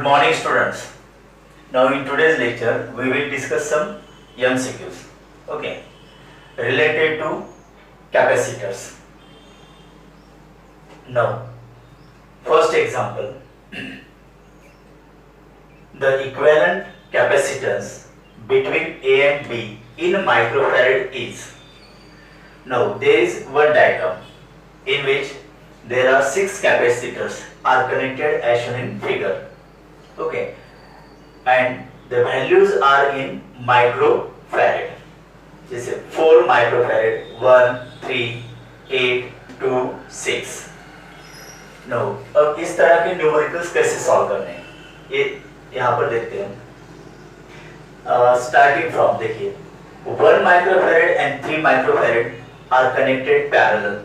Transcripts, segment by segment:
morning students. Now in today's lecture we will discuss some MCQs, okay, related to capacitors. Now first example, the equivalent capacitance between A and B in microfarad is. Now there is one diagram in which there are 6 capacitors are connected as shown in figure, okay, and the values are in microfarad. This is 4 microfarad, 1, 3, 8, 2, 6. Now अब इस तरह के numericals कैसे solve करने हैं ये यहाँ पर देखते हैं. स्टार्टिंग फ्रॉम देखिए 1 microfarad and 3 microfarad are connected parallel,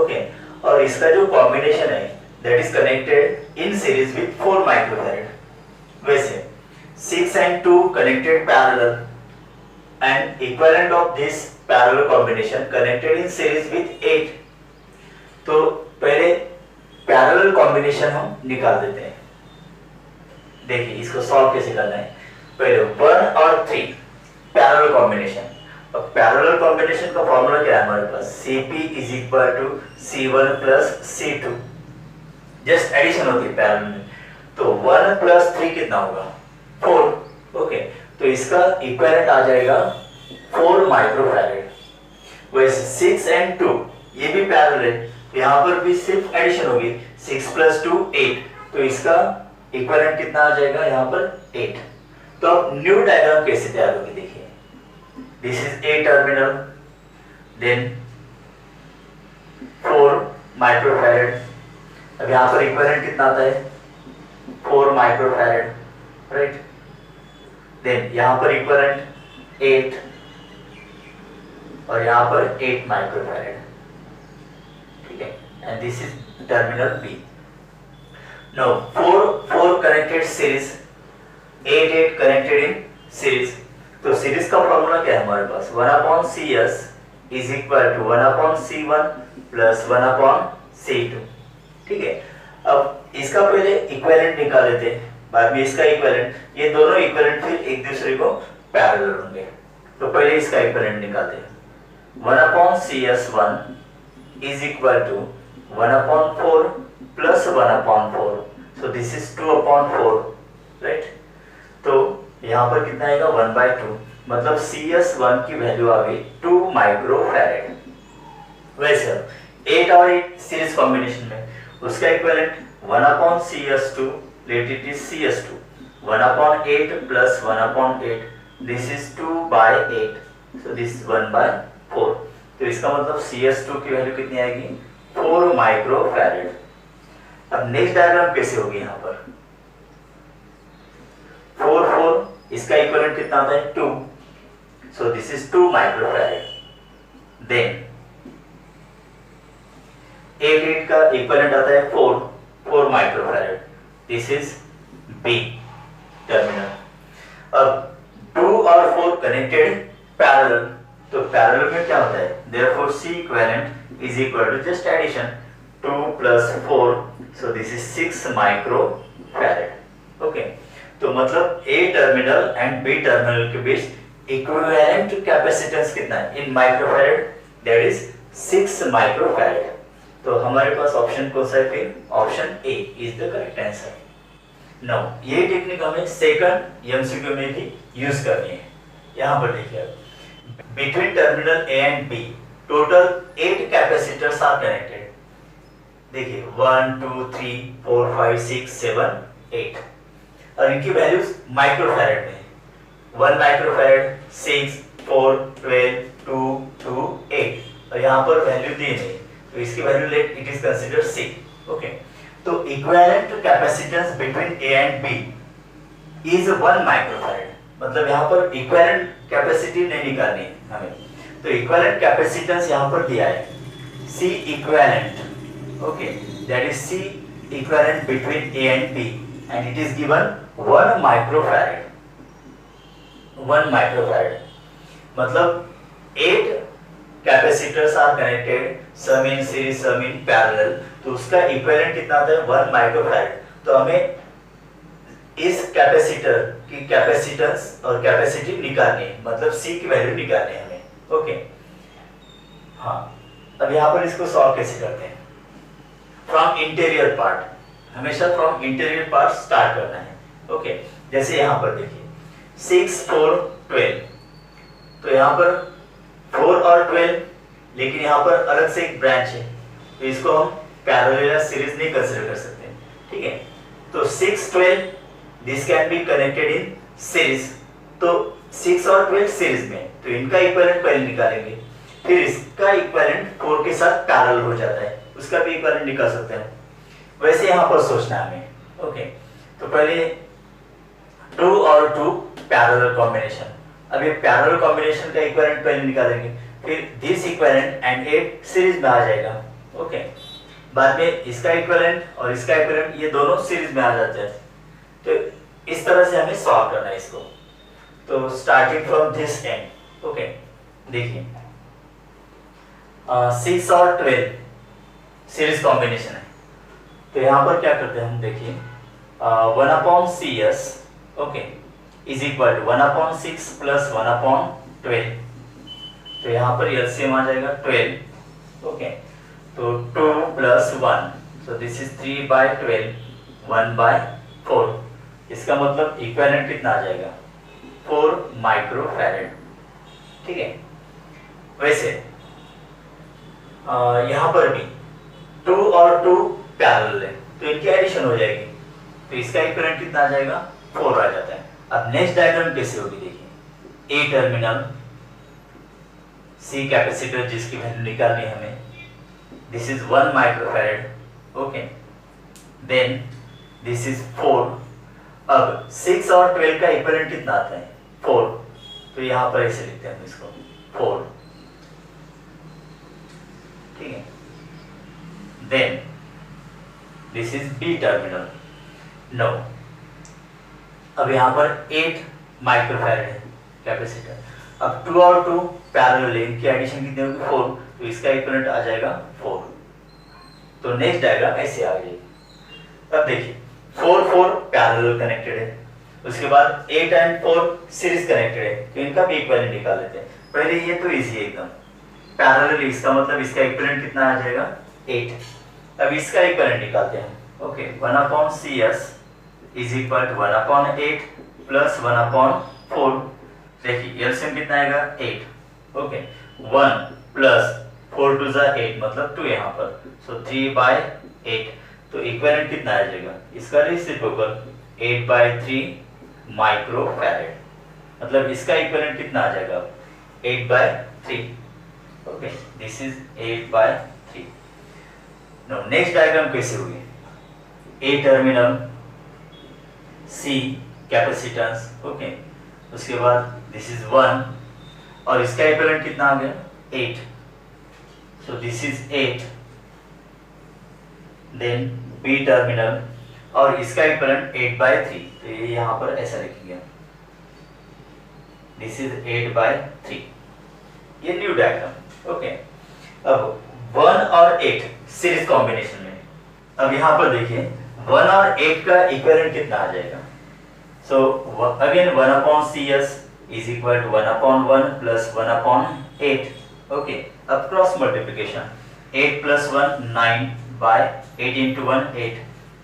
okay, और इसका जो कॉम्बिनेशन है that is connected in series with 4 microfarad. वैसे 6 and 2 connected parallel and equivalent of this parallel combination connected in series with 8. तो पहले पैरेलल कॉम्बिनेशन हम निकाल देते हैं. देखिए इसको सॉल्व कैसे करना है. पहले 1 और 3 पैरेलल कॉम्बिनेशन. अब पैरेलल कॉम्बिनेशन का फॉर्मूला क्या है हमारे पास, Cp is equal to C1 plus C2. Just addition होती है पैरेलल में. तो 1 plus 3 कितना होगा 4, ओके, तो इसका इक्विवेलेंट आ जाएगा 4 माइक्रोफैराड. वैसे 6 and 2 ये भी पैरेलल है, यहाँ पर भी सिर्फ एडिशन होगी. 6 plus 2 8, तो इसका इक्विवेलेंट कितना आ जाएगा यहाँ पर 8. तो अब न्यू डायग्राम कैसे तैयार होगी देखिए. This is A terminal, then 4 microfarad. अब यहाँ पर इक्विवेलेंट कितना आता है 4 माइक्रोफैराड, राइट. देन यहाँ पर इक्विवेलेंट 8 और यहाँ पर 8 माइक्रोफैराड, ठीक है. And this is terminal B. Now 4 connected series, 8 connected in series. तो सीरीज का फॉर्मूला क्या है हमारे पास, 1/CS is equal to 1/C1 plus 1/C2, ठीक है. अब इसका पहले इक्विवेलेंट निकाल लेते हैं, बाद में इसका इक्विवेलेंट. ये दोनों इक्विवेलेंट फिर एक दूसरे को पैरेलल होंगे. तो पहले इसका इक्विवेलेंट निकालते हैं. 1/CS1 is equal to 1/4 plus 1/4. so this is 2/4, right. तो यहाँ पर कितना आएगा 1/2, मतलब CS1 की वैल्यू आ गई 2 माइक्रोफैराड. वैसे 8 और 8 सीरीज कॉम्बिनेशन में उसका equivalent 1/CS2, let it is CS2, 1/8 plus 1/8, this is 2/8, so this is 1/4. तो इसका मतलब CS2 की वैल्यू कितनी आएगी 4 माइक्रोफैराड. अब नेक्स्ट डायग्राम कैसे होगी यहाँ पर 4 4, इसका इक्विवेलेंट कितना आता है 2, so this is 2 microfarad. Then 8 8 का इक्विवेलेंट आता है 4 microfarad. This is B terminal. अब 2 और 4 कनेक्टेड पैरेलल, तो पैरेलल में क्या होता है, therefore C equivalent is equal to just addition 2 plus 4, so this is 6 microfarad, okay. तो मतलब A terminal and B terminal के बीच इक्विवेलेंट कैपेसिटेंस कितना है इन माइक्रोफैराड, दैट इज 6 माइक्रोफैराड. तो हमारे पास ऑप्शन कौन सा है फिर, option A is the correct answer. Now ये टेक्निक हमें सेकंड एमसीक्यू में भी यूज करनी है. यहाँ पर देखिए between terminal A and B total 8 capacitors are connected. देखिए 1 2 3 4 5 6 7 8 और इनकी वैल्यूज माइक्रोफैराड में. 1 माइक्रोफैराड 6 4 12 2 2 8 और यहाँ पर वैल्यू दी नहीं, तो इसकी value let it is considered C, okay. तो equivalent capacitance between A and B is 1 microfarad. मतलब यहाँ पर इक्विवेलेंट कैपेसिटी नहीं निकालनी है हमें, तो इक्विवेलेंट कैपेसिटेंस यहाँ पर दिया है C equivalent, okay, that is C equivalent between A and B and it is given 1 microfarad. 1 microfarad मतलब 8 capacitors are connected, some in series some in parallel, तो उसका इक्विवेलेंट कितना आता है 1 माइक्रोफैराड. तो हमें इस कैपेसिटर की कैपेसिटेंस और कैपेसिटी निकालनी है, मतलब सी की वैल्यू निकालनी है हमें। ओके, हाँ, अब यहाँ पर इसको सॉल्व कैसे करते हैं? फ्रॉम इंटीरियर पार्ट, हमेशा फ्रॉम इंटीरियर पार्ट स्टार्ट करना है। ओके, जैसे यहाँ पर देखिए 6 4 12, तो यहाँ पर 4 और 12, लेकिन यहाँ पर अलग से एक ब्रांच है, तो इसको हम पैरेलल सीरीज नहीं कंसीडर कर सकते, ठीक है। तो 6 12 this can be connected in series, तो 6 और 12 सीरीज में, तो इनका इक्विवेलेंट पहले निकालेंगे, फिर इसका इक्विवेलेंट 4 के साथ पैरेलल हो जाता है, उसका भी इक्विवेलेंट निकाल सकते हैं। वैसे यहाँ पर सोचना है हमें। ओके, तो पहले 2 और 2 पैरेलल कॉम्बिनेशन, अब ये पैरेलल कॉम्बिनेशन का इक्विवेलेंट पहले निकालेंगे, फिर दिस इक्विवेलेंट एंड 8 सीरीज में आ जाएगा। ओके, बाद में इसका इक्विवेलेंट और इसका इक्विवेलेंट ये दोनों सीरीज में आ जाते हैं। तो इस तरह से हमें सॉल्व करना है इसको। तो starting from this and, okay, देखिए 6 और 12 सीरीज कॉम्बिनेशन है, तो यहाँ पर क्या करते हैं हम, देखिए 1/CS, okay, is equal to 1/6 plus 1/12, तो यहाँ पर एलसीएम आ जाएगा 12। ओके, तो 2 प्लस 1, सो दिस इज 3/12, 1/4, इसका मतलब इक्विवेलेंट कितना आ जाएगा, 4 माइक्रोफैरेड, ठीक है। वैसे यहाँ पर भी 2 और 2 पैरेलल है, तो इनकी एडिशन हो जाएगी, तो इसका इक्विवेलेंट कितना आ जाएगा, 4 आ जाता है। अब नेक्स्ट डायग्राम कैसे होगी, देखिए ए टर्मिनल, सी कैपेसिटर जिसकी वैल्यू निकालनी है हमें, this is 1 microfarad, okay, then this is 4। अब 6 और 12 का इक्विवेलेंट कितना आता है, 4, तो यहाँ पर ऐसे लिखते हैं हम इसको 4, ठीक है। Then this is B terminal, no, अब यहाँ पर 8 माइक्रोफैरेड है कैपेसिटर, अब 2 और 2 पैरेलल है, इनकी एडिशन कितनी होगी, 4, तो इसका इक्विवेलेंट आ जाएगा 4। तो नेक्स्ट डायग्राम ऐसे आ जाएगी। अब देखिए 4 4 पैरेलल कनेक्टेड है, उसके बाद 8 एंड 4 सीरीज कनेक्टेड है, तो इनका भी इक्विवेलेंट निकाल लेते हैं। पहले ये तो इजी है एकदम, पैरेलल, इसका मतलब इसका इक्विवेलेंट कितना आ जाएगा, 8। अब इसका इक्विवेलेंट निकालते हैं। Okay, 1/CS is equal to 1/8 plus 1/4, देखिए एलसीएम कितना आएगा, 8। ओके, 1 प्लस 4 2 जा 8, मतलब 2 यहाँ पर, सो 3/8, तो इक्विवेलेंट कितना आ जाएगा, इसका रेसिप्रोकल 8/3 माइक्रोफैरेड, मतलब इसका इक्विवेलेंट कितना आ जाएगा, 8/3। Okay, this is 8/3। No, next diagram कैसे होगी, A terminal, C capacitance, okay, उसके बाद दिस इज 1 और इसका इक्विवेलेंट कितना आ गया, 8, so this is 8। Then B terminal और इसका इक्विवेलेंट 8/3, तो ये यहाँ पर ऐसा लिखेंगे, दिस इज 8/3, ये न्यू डायग्राम। ओके, अब 1 और 8 सीरीज कॉम्बिनेशन में, अब यहाँ पर देखिए 1 और 8 का इक्विवेलेंट कितना आ जाएगा, so again 1/CS is equal to 1/1 plus 1/8। Okay, अब cross multiplication, 8 plus 1 9/8 into 1 8,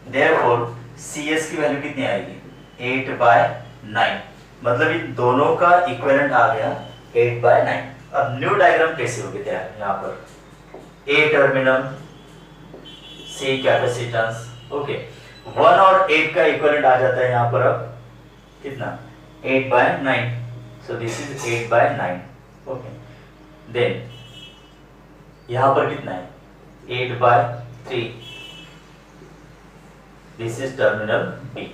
therefore CS की वैल्यू कितनी आएगी, 8/9, मतलब इन दोनों का इक्विवेलेंट आ गया 8/9। अब न्यू डायग्राम कैसे होगी यहाँ पर, ए टर्मिनल, सी कैपेसिटेंस, ओके, 1 और 8 का इक्विवेलेंट आ जाता है यहाँ पर, अब कितना, 8/9, so this is 8/9। Okay, then यहाँ पर कितना है, 8/3, दिस इज टर्मिनल बी।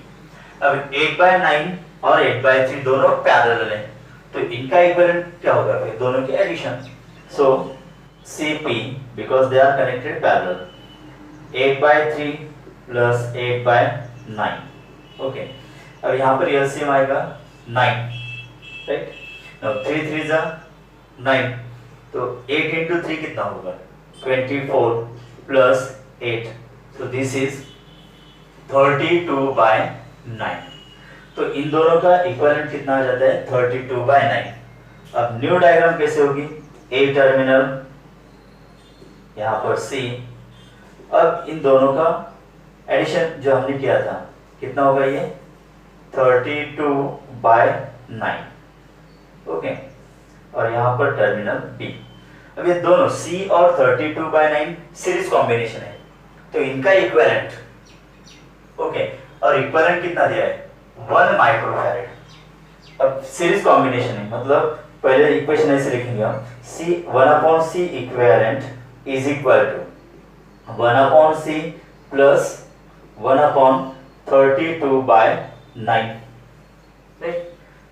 अब 8/9 और 8/3 दोनों पैरेलल हैं, तो इनका इक्विवेलेंट क्या होगा, फिर दोनों की addition, so CP because they are connected parallel, 8/3 plus 8/9। Okay, अब यहाँ पर एलसीएम आएगा 9, राइट, now 3 3 जा 9, तो 8 into 3 कितना होगा, 24 plus 8, so this is 32/9। तो इन दोनों का इक्विवेलेंट कितना आ जाता है 32/9। अब न्यू डायग्राम कैसे होगी, ए टर्मिनल यहाँ पर सी, अब इन दोनों का एडिशन जो हमने किया था कितना होगा ये 32/9, ओके, और यहाँ पर टर्मिनल बी। अब ये दोनों सी और 32/9 सीरीज कॉम्बिनेशन है, तो इनका इक्विवेलेंट, ओके, और इक्विवेलेंट कितना दिया है 1 माइक्रोफैरेड। अब सीरीज कॉम्बिनेशन है मतलब पहले इक्वेशन ऐसे लिखेंगे हम, C 1/C equivalent is equal to 1/C plus 1/32/9,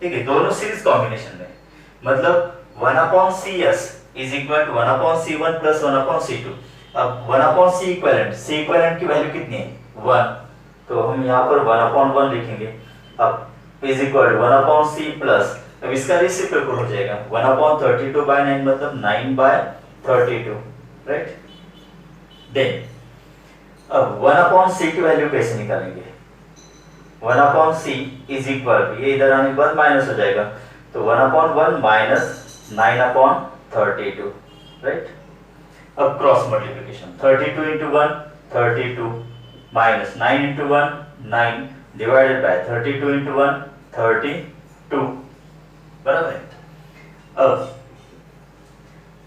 ठीक है, दोनों सीरीज कॉम्बिनेशन में, मतलब 1/CS is equal to 1/C1 plus 1/C2। अब 1/C इक्विवेलेंट, C इक्विवेलेंट की वैल्यू कितनी है 1, तो हम यहाँ पर 1/1 लिखेंगे। अब is equal to 1/C plus, अब इसका रेसिप्रोकल हो जाएगा 1/32/9 मतलब 9/32, राइट। देन अब 1/C की वैल्यू कैसे निकालेंगे, 1/C इज इक्वल टू, ये इधर आने के बाद माइनस हो जाएगा, तो 1/1 माइनस 9/32, राइट। अब cross multiplication 32 into 1 32 minus 9 into 1 9 divided by 32 into 1 32, बराबर है। अब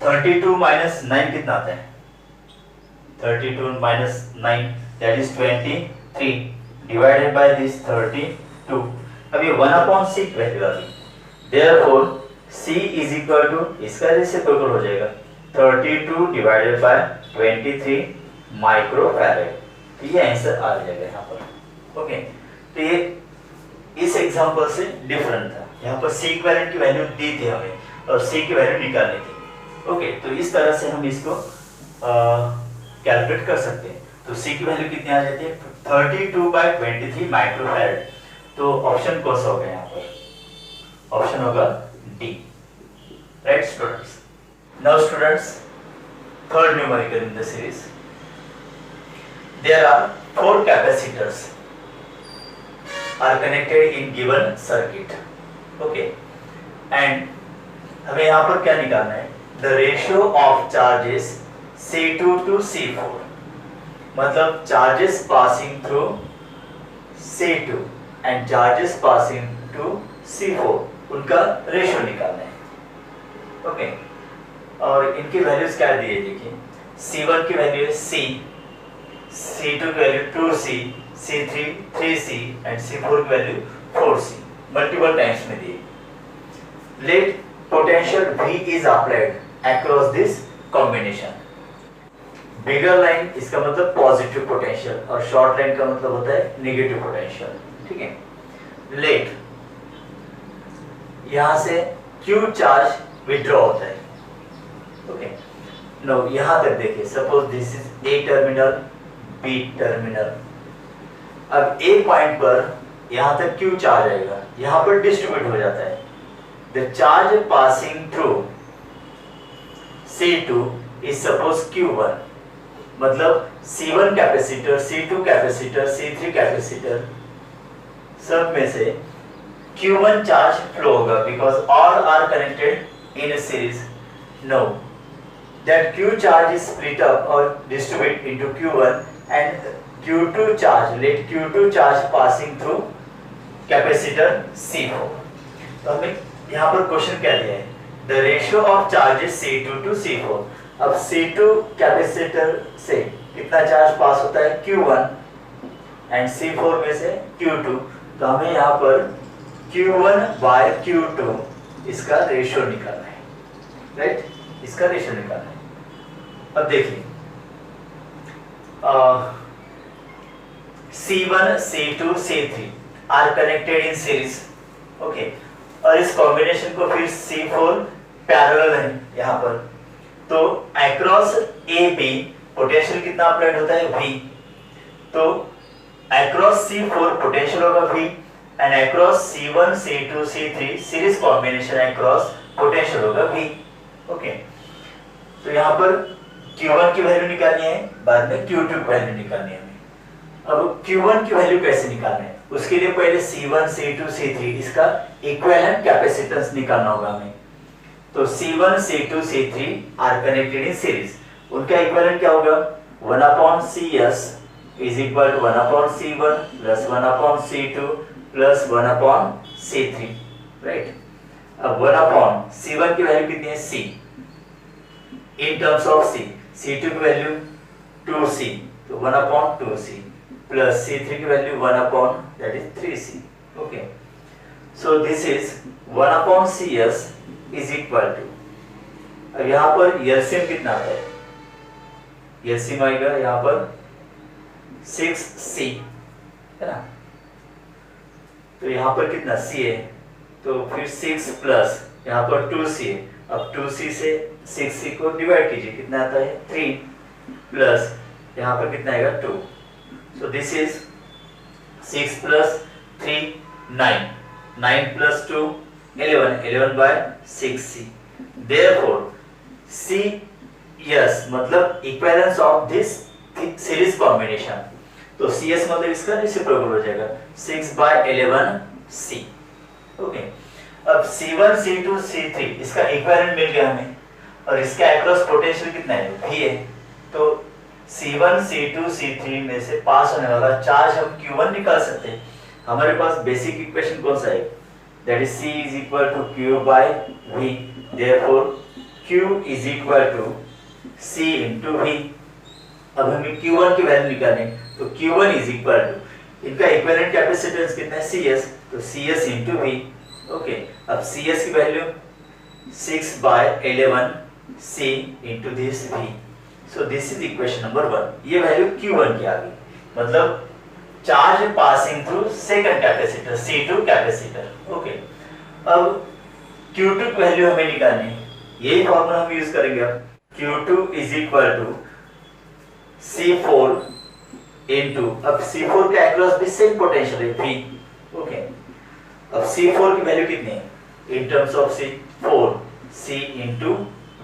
32 माइनस 9 कितना आता है 32 minus 9 that is 23 divided by this 32। अब ये 1/C वैल्यू आ गई, therefore C is equal to, इसका रेसिप्रोकल हो जाएगा 32 डिवाइडेड बाय 23 माइक्रोफैरेड, तो ये आंसर आ जाएगा यहाँ पर, ओके। तो ये इस एग्जांपल से डिफरेंट था, यहाँ पर C इक्विवेलेंट की वैल्यू दी थी हमें और C की वैल्यू निकालनी थी, ओके। तो इस तरह से हम इसको कैलकुलेट कर सकते हैं। तो C की वैल्यू कितनी आ जाती है 32/23 माइक्रोफैरेड। तो ऑप्शन कौन सा होगा यहाँ पर, ऑप्शन होगा D, right students. Now students, third numerical in the series, there are 4 capacitors are connected in given circuit, okay, and हमें यहाँ पर क्या निकालना है, the ratio of charges C2 to C4, मतलब charges passing through C2 and charges passing to C4 उनका ratio निकालना है, ओके। और इनकी वैल्यूज क्या दी है देखिए, C1 की वैल्यू है C, C2 की value 2C, C3 3C and C4 की वैल्यू 4C, मल्टीपल टाइम्स में दी। Let potential V is applied across this combination। Bigger line इसका मतलब पॉजिटिव पोटेंशियल और शॉर्ट लाइन का मतलब होता है नेगेटिव पोटेंशियल, ठीक है। लेट यहां से Q चार्ज विथड्रॉ होता है, ओके। नो यहां तक देखिए, suppose this is A terminal B terminal, अब ए पॉइंट पर यहां तक Q चार्ज आएगा, यहां पर डिस्ट्रीब्यूट हो जाता है। The charge passing through C2 is suppose Q1, मतलब C1 capacitor, C2 capacitor, C3 capacitor सब में से Q1 चार्ज फ्लो होगा because all are connected in a series. No that Q charge is split up or distribute into Q1 and Q2 charge, let Q2 charge passing through capacitor C4। तो हमें यहाँ पर question क्या दिया है, the ratio of charges C2 to C4। अब C2 capacitor से कितना चार्ज पास होता है Q1 and C4 में से Q2, तो हमें यहाँ पर Q1 by Q2 इसका रेशियो निकालना है, राइट, इसका रेशियो निकालना है। अब देखिए C1 C2 C3 are connected in series, okay, और इस कॉम्बिनेशन को फिर C4 पैरेलल है यहाँ पर, तो अक्रॉस AB पोटेंशियल कितना अप्लाइड होता है V, तो अक्रॉस C4 पोटेंशियल होगा V and across C1 C2 C3 series combination across potential होगा V, ओके। तो यहाँ पर Q1 की वैल्यू निकालनी है, बाद में Q2 की वैल्यू निकालनी है हमें। अब Q1 की वैल्यू कैसे निकालना है, उसके लिए पहले C1 C2 C3 इसका इक्विवेलेंट कैपेसिटेंस निकालना होगा हमें। तो C1 C2 C3 are connected in series, उनका इक्विवेलेंट क्या होगा 1/CS is equal to 1/C1 plus 1/C2 plus 1/C3, right. अब 1/C1 की वैल्यू कितनी है C in terms of C, C2 की वैल्यू 2C तो 1/2C प्लस C3 की value 3C, okay. So this is 1/CS is equal to, अब यहां पर एलसीएम कितना आता है, एलसीएम आएगा यहां पर 6C है ना, तो यहां पर कितना C है, तो फिर 6 प्लस यहां पर 2C है, अब 2C से 6C को डिवाइड कीजिए, कितना आता है 3 प्लस यहां पर कितना आएगा 2, सो this is 6 plus 3 9, 9 plus 2 11, 11/6C, therefore CS मतलब equivalence of this series combination, तो CS मतलब इसका रेसिप्रोकल हो जाएगा 6/11C, ओके। अब C1 C2 C3 इसका इक्विवेलेंट मिल गया हमें, और इसका अक्रॉस पोटेंशियल कितना है V है, तो C1 C2 C3 में से पास होने वाला चार्ज हम Q1 निकाल सकते हैं। हमारे पास बेसिक इक्वेशन कौन सा है, that is C is equal to Q/V, therefore Q is equal to C into V। अब हमें Q1 की वैल्यू निकालनी, तो Q1 is equal to इनका इक्विवेलेंट कैपेसिटेंस कितना है CS, तो CS into V, ओके। अब CS की value 6/11C into this V, so this is equation number 1। ये वैल्यू Q1 की आ गई, मतलब charge passing through second capacitor C2 capacitor, okay. अब Q2 की वैल्यू हमें निकालनी है, यही फॉर्मूला हम यूज करेंगे। अब Q2 is equal to C4 into, अब C4 के अक्रॉस भी सेम पोटेंशियल है V, ओके। अब C4 की वैल्यू कितनी है इन terms of C4 C into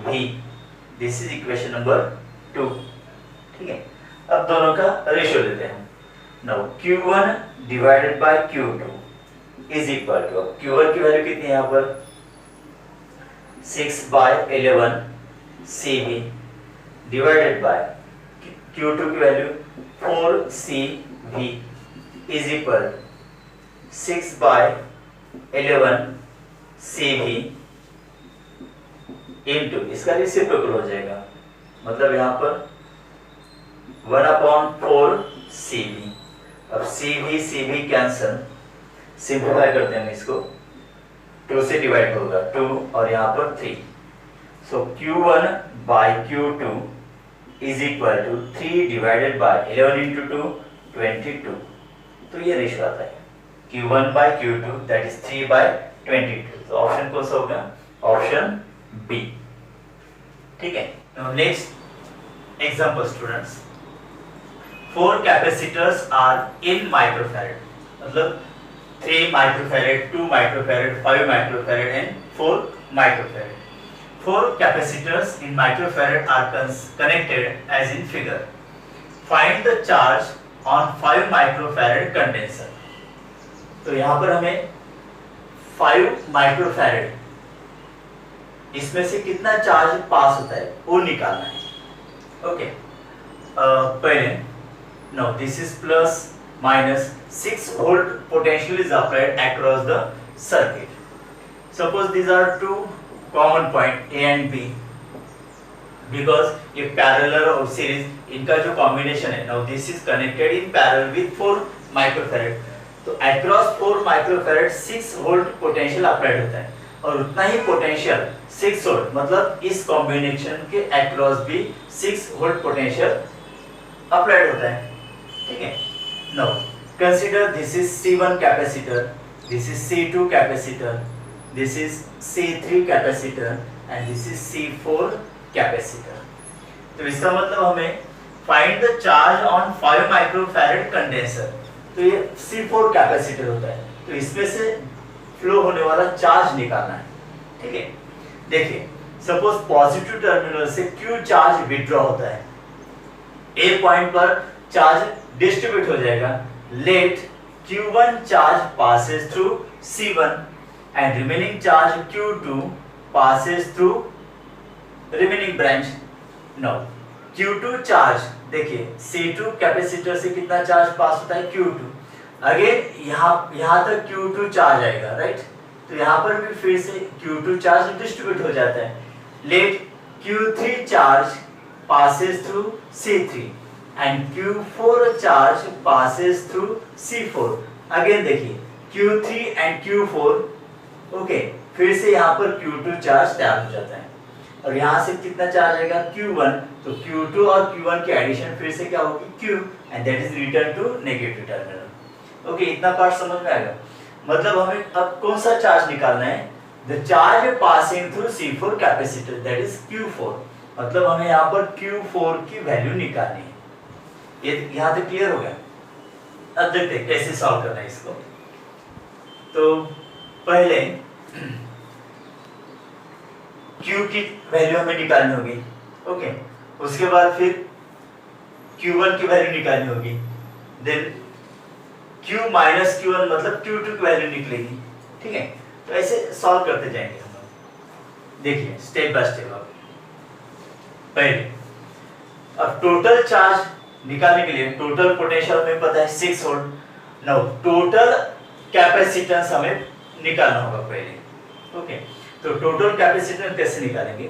V, this is equation number 2, ठीक है। अब दोनों का रेशियो लेते हैं। Now Q1 divided by Q2 is equal to, Q1 की वैल्यू कितनी है यहाँ पर 6/11CV डिवाइडेड बाय Q2 की value 4CV is equal 6/11CV into इसका रेसिप्रोकल हो जाएगा, मतलब यहाँ पर 1/4CV। अब CV कैंसल, सिंपलीफाई करते हैं हम इसको, 2 से डिवाइड होगा 2 और यहाँ पर 3, so Q1/Q2 is equal to 3 divided by 11 into 2 22, तो ये रेशियो आता है Q1/Q2 दैट इज 3/22, तो ऑप्शन कौन सा होगा, ऑप्शन बी, ठीक है। Now next example students, 4 capacitors are in microfarad, मतलब 3 microfarad 2 microfarad 5 microfarad and 4 microfarad. 4 capacitors in microfarad are connected as in figure. Find the charge on 5 microfarad condenser. तो यहाँ पर हमें 5 माइक्रोफैरड इसमें से कितना चार्ज पास होता है वो निकालना है, ओके। पहले now this is plus minus 6 volt potential is applied across the circuit. Suppose these are two common point A and B, because if parallel or series इनका जो combination है, now this is connected in parallel with 4 microfarad, तो across 4 microfarad 6 volt potential applied होता है, और उतना ही potential 6 volt मतलब इस combination के across भी 6 volt potential applied होता है, ठीक है। Now consider this is C1 capacitor, this is C2 capacitor, this is C3 capacitor and this is C4 capacitor। तो इसका मतलब हमें find the charge on 5 microfarad condenser, तो ये C4 कैपेसिटर होता है, तो इसमें से फ्लो होने वाला चार्ज निकालना है, ठीक है। देखिए सपोज पॉजिटिव टर्मिनल से Q चार्ज विड्रॉ होता है, A पॉइंट पर चार्ज डिस्ट्रीब्यूट हो जाएगा, late Q1 charge passes through C1 and remaining charge Q2 passes through remaining branch. Now Q2 charge, देखिए C2 कैपेसिटर से कितना चार्ज पास होता है Q2, अगेन यहाँ तक Q2 चार्ज आएगा, राइट। तो यहाँ पर भी फिर से Q2 चार्ज डिस्ट्रीब्यूट हो जाता है। लेट Q3 चार्ज passes through C3 and Q4 charge passes through C4. Again देखिए Q3 and Q4, ओके, फिर से यहाँ पर Q2 चार्ज तैयार हो जाता है और यहाँ से कितना चार्ज आएगा Q1, तो Q2 और Q1 की एडिशन फिर से क्या होगी Q, and that is return to negative terminal. Okay, इतना पार्ट समझ में आएगा। मतलब हमें अब कौन सा चार्ज निकालना है, the charge passing through C4 capacitor, that is Q4। मतलब हमें यहाँ पर Q4 की वैल्यू निकालनी है। ये यहाँ तक क्लियर हो गया। अब देखते हैं कैसे सॉल्व करना है इसको। तो पहले Q की वैल्यू हमें निकालनी होगी, ओके। उसके बाद फिर Q1 की वैल्यू निकालनी होगी, देन Q माइनस Q1 मतलब Q2 की वैल्यू निकलेगी, ठीक है। तो ऐसे सॉल्व करते जाएंगे हम लोग। देखिए स्टेप बाय स्टेप। अब पहले अब टोटल चार्ज निकालने के लिए टोटल पोटेंशियल हमें पता है 6 वोल्ट। नाउ टोटल कैपेसिटेंस हमें निकालना होगा पहले, ओके। तो टोटल कैपेसिटेंस कैसे निकालेंगे,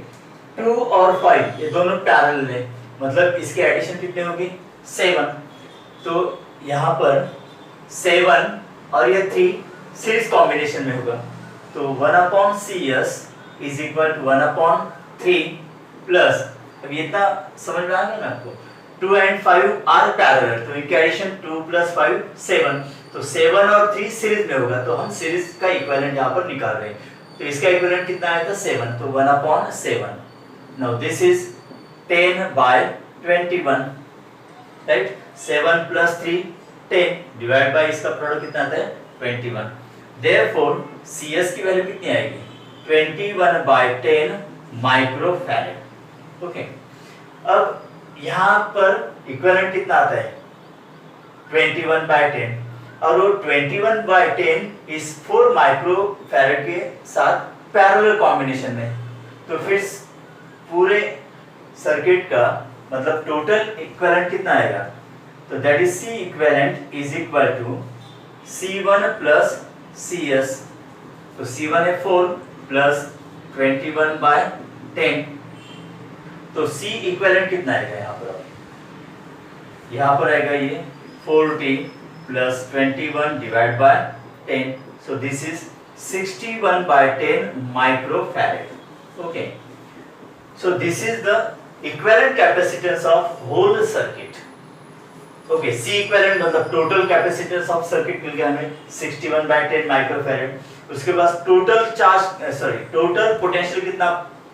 2 और 5 ये दोनों पैरेलल है, मतलब इसके एडिशन कितने होगी 7। तो यहाँ पर 7 और ये 3 सीरीज कॉम्बिनेशन में होगा, तो 1/CS is equal to 1/3 plus, अब ये इतना समझ में आ गया ना आपको, 2 and 5 आर पैरेलल, तो इनकी एडिशन 2 + 5 7, तो 7 और 3 सीरीज में होगा, तो हम सीरीज का इक्विवेलेंट यहाँ पर निकाल रहे हैं। तो इसका इक्विवेलेंट कितना आया था 7, तो 1/7। Now this is 10/21, right. 7 + 3 10 divide by इसका प्रोडक्ट कितना आता है 21। देयरफॉर CS की वैल्यू कितनी आएगी 21/10 माइक्रोफैरेड, ओके। अब यहाँ पर इक्विवेलेंट कितना आता है 21/10, और वो 21/10 इस 4 माइक्रोफैरेड के साथ पैरेलल कॉम्बिनेशन में। तो फिर पूरे सर्किट का मतलब टोटल इक्विवेलेंट कितना आएगा, तो that is C equivalent is equal to C1 + CS। तो C1 है 4 प्लस 21/10, तो C इक्विवेलेंट कितना आएगा यहाँ पर आएगा ये 40 + 21 divide by 10, so this is 61/10 microfarad, okay। So this is the equivalent capacitance of whole circuit, okay। C equivalent मतलब total capacitance of circuit मिल गया हमें 61/10 microfarad। उसके बाद total charge total potential कितना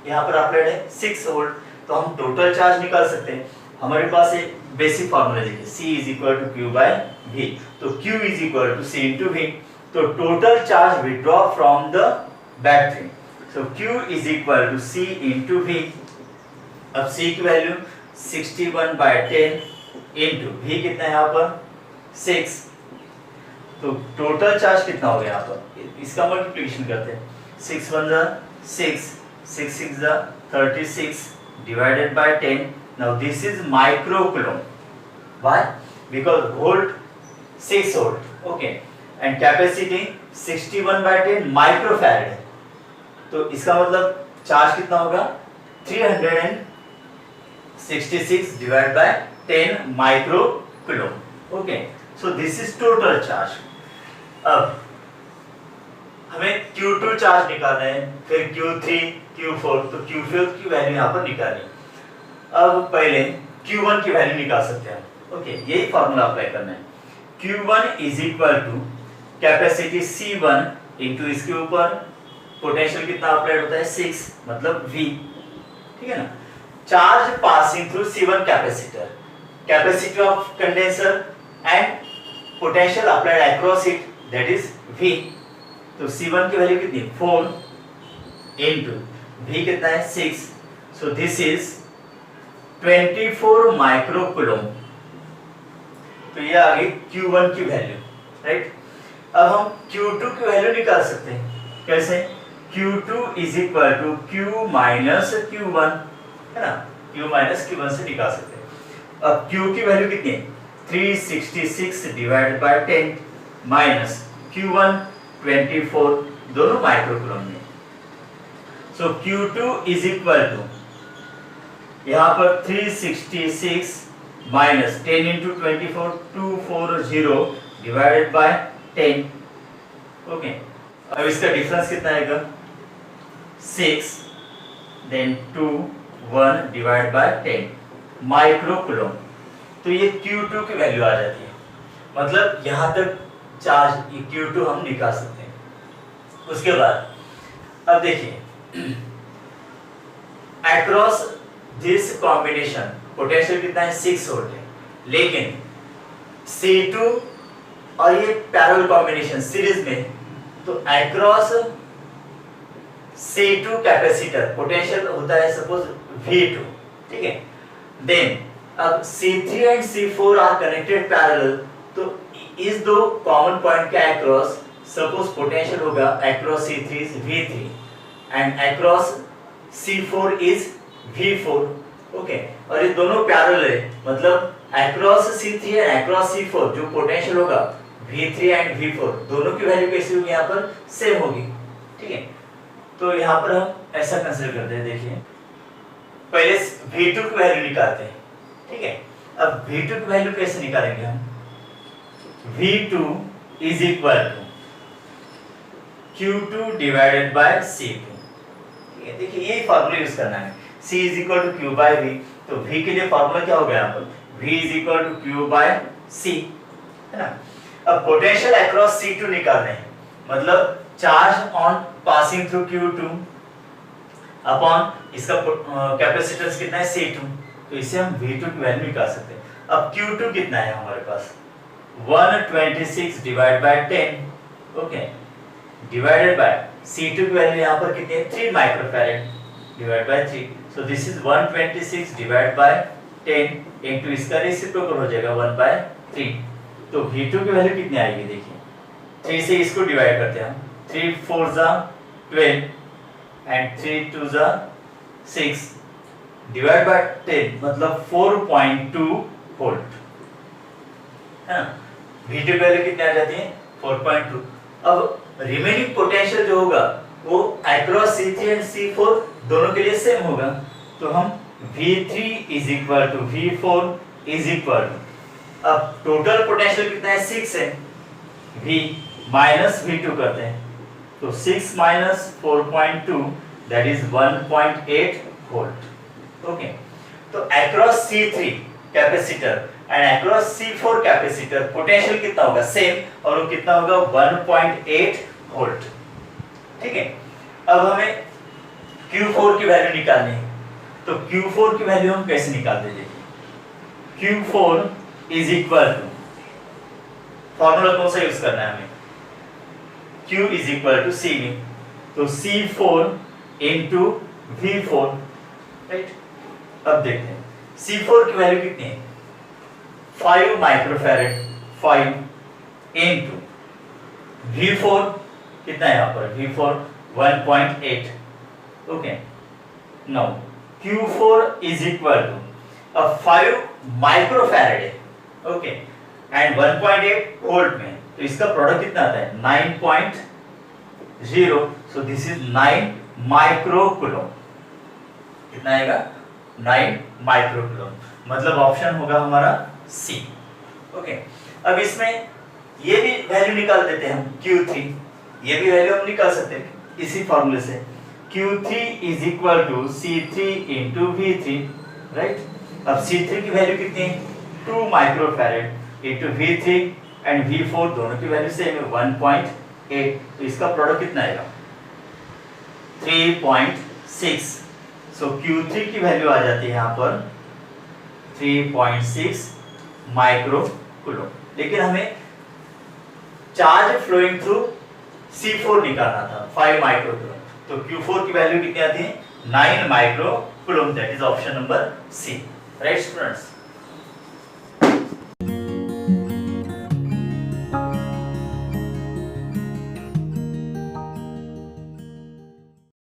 यहाँ पर अप्लाइड है 6 वोल्ट, तो हम टोटल चार्ज निकाल सकते हैं। हमारे पास एक बेसिक फार्मूला देखिए, C = Q/V, तो Q = C × V, तो total charge withdraw from the battery, so Q = C × V। अब C की वैल्यू 61/10 × V कितना है यहाँ पर 6, तो टोटल चार्ज कितना हो गया यहाँ पर, इसका मल्टीप्लिकेशन करते हैं, 6 × 1 = 6, 6 × 6 = 36 divided by 10. Now this is microcoulomb. Why? Because volt 6 volt, okay, and capacity 61/10 microfarad है, तो इसका मतलब चार्ज कितना होगा 366 divided by 10 microcoulomb, okay। So this is total charge। अब हमें Q2 चार्ज निकालना है, फिर Q3 Q4, तो Q4 की वैल्यू यहाँ पर निकालनी। अब पहले Q1 की वैल्यू निकाल सकते हैं, ओके। यही फॉर्मूला अप्लाई करना है। Q1 = कैपेसिटी C1 इंटू इसके ऊपर पोटेंशियल कितना अप्लाइड होता है 6 मतलब V, ठीक है ना। Charge passing through C1 capacitor, capacity of condenser and potential applied across it, that is V। तो C1 की वैल्यू कितनी 4 इंटू V कितना है 6, सो दिस इज 24 माइक्रोकूलम्ब। तो ये आ गई Q1 की वैल्यू, राइट। अब हम Q2 की वैल्यू निकाल सकते हैं, कैसे? Q2 is equal to Q minus Q1, है ना, Q माइनस Q1 से निकाल सकते हैं। अब Q की वैल्यू कितनी है? 366 डिवाइडेड बाय 10 माइनस Q1 24, दोनों माइक्रोकूलम में। सो Q2 इज इक्वल टू यहाँ पर 366 minus 10 into 24 240 divided by 10। Okay, अब इसका डिफरेंस कितना आएगा? 6 देन 2 1 डिवाइड बाय 10 माइक्रोकूलम। तो ये Q2 की वैल्यू आ जाती है, मतलब यहां तक चार्ज Q2 हम निकाल सकते हैं। उसके बाद अब देखिए अक्रॉस दिस कॉम्बिनेशन पोटेंशियल कितना है? 6 वोल्ट है, लेकिन C2 और ये पैरेलल कॉम्बिनेशन सीरीज में, तो अक्रॉस C2 कैपेसिटर पोटेंशियल होता है सपोज V2, ठीक है। देन अब C3 and C4 are connected parallel, तो इस दो कॉमन पॉइंट के अक्रॉस सपोज पोटेंशियल होगा across C3 is V3 and across C4 is V4, okay. और ये दोनों पैरेलल है, मतलब across C3 and across C4 जो पोटेंशियल होगा V3 एंड V4 दोनों की वैल्यू कैसी होगी? यहाँ पर सेम होगी, ठीक है। तो यहाँ पर हम ऐसा कंसीडर करते हैं, देखिए पहले V2 की वैल्यू निकालते हैं, ठीक है। अब V2 की वैल्यू कैसे निकालेंगे हम? V2 is equal to Q2 divided by C2, ठीक है। देखिए यही फार्मूला यूज करना है, C is equal to Q by V। तो V के लिए फार्मूला क्या हो गया यहाँ पर? V is equal to Q by C, है ना। अब पोटेंशियल अक्रॉस C2 निकालना है, मतलब charge on passing through Q2 upon इसका कैपेसिटेंस कितना है? C2। तो इसे हम V2 की वैल्यू निकाल सकते हैं। अब Q2 कितना है हमारे पास? 126 divide by 10, okay, divided by C2 की वैल्यू यहाँ पर कितनी है? 3 microfarad divide by 3। So this is 126 divide by 10 into इसका रेसिप्रोकल हो जाएगा 1/3। तो V2 की वैल्यू कितनी आएगी? देखिए 3 से इसको डिवाइड करते हैं हम, 3 4 जा 12 एंड 3 2 जा 6 डिवाइड बाय 10, मतलब 4.2 वोल्ट, है ना। V2 की वैल्यू कितनी आ जाती है? 4.2। अब रिमेनिंग पोटेंशियल जो होगा वो अक्रॉस C3 एंड C4 दोनों के लिए सेम होगा, तो हम V3 is equal to V4 is equal to, अब टोटल पोटेंशियल कितना है? 6 है, V माइनस V2 करते हैं, तो 6 minus 4.2 that is 1.8 volt, okay. तो across C3 capacitor and across C4 capacitor potential कितना होगा? सेम, और वो कितना होगा? 1.8 वोल्ट, ठीक है। अब हमें Q4 की वैल्यू निकालनी है, तो Q4 की वैल्यू हम कैसे निकालते हैं? Q4 is equal to, formula कौन सा यूज करना है हमें? Q is equal to CV, तो C4 इंटू V4, राइट। अब देखते हैं C4 की वैल्यू कितनी है? 5 माइक्रोफैराड, 5 इंटू V4 कितना है यहाँ पर? V4 1.8, okay. Now Q4 is equal to, अब 5 माइक्रोफैराड है, ओके, एंड 1.8 वोल्ट में, तो इसका प्रोडक्ट कितना आता है? 9.0, सो दिस इज 9 माइक्रोकूलम। कितना आएगा? 9 माइक्रोकूलम, मतलब ऑप्शन होगा हमारा C, ओके। अब इसमें ये भी वैल्यू निकाल देते हैं हम, Q3, ये भी वैल्यू हम निकाल सकते हैं इसी फॉर्मूले से, Q3 is equal to C3 into V3, right. अब C3 की वैल्यू कितनी है? 2 microfarad into V3 and V4 दोनों की वैल्यू सेम है 1.8, तो इसका प्रोडक्ट कितना आएगा? 3.6। सो Q3 की वैल्यू आ जाती है यहाँ पर 3.6 माइक्रोकूलम, लेकिन हमें चार्ज फ्लोइंग थ्रू C4 निकालना था 5 माइक्रोकूलम, तो Q4 की वैल्यू कितनी आती है? 9 microcoulomb, that is option number C, right students.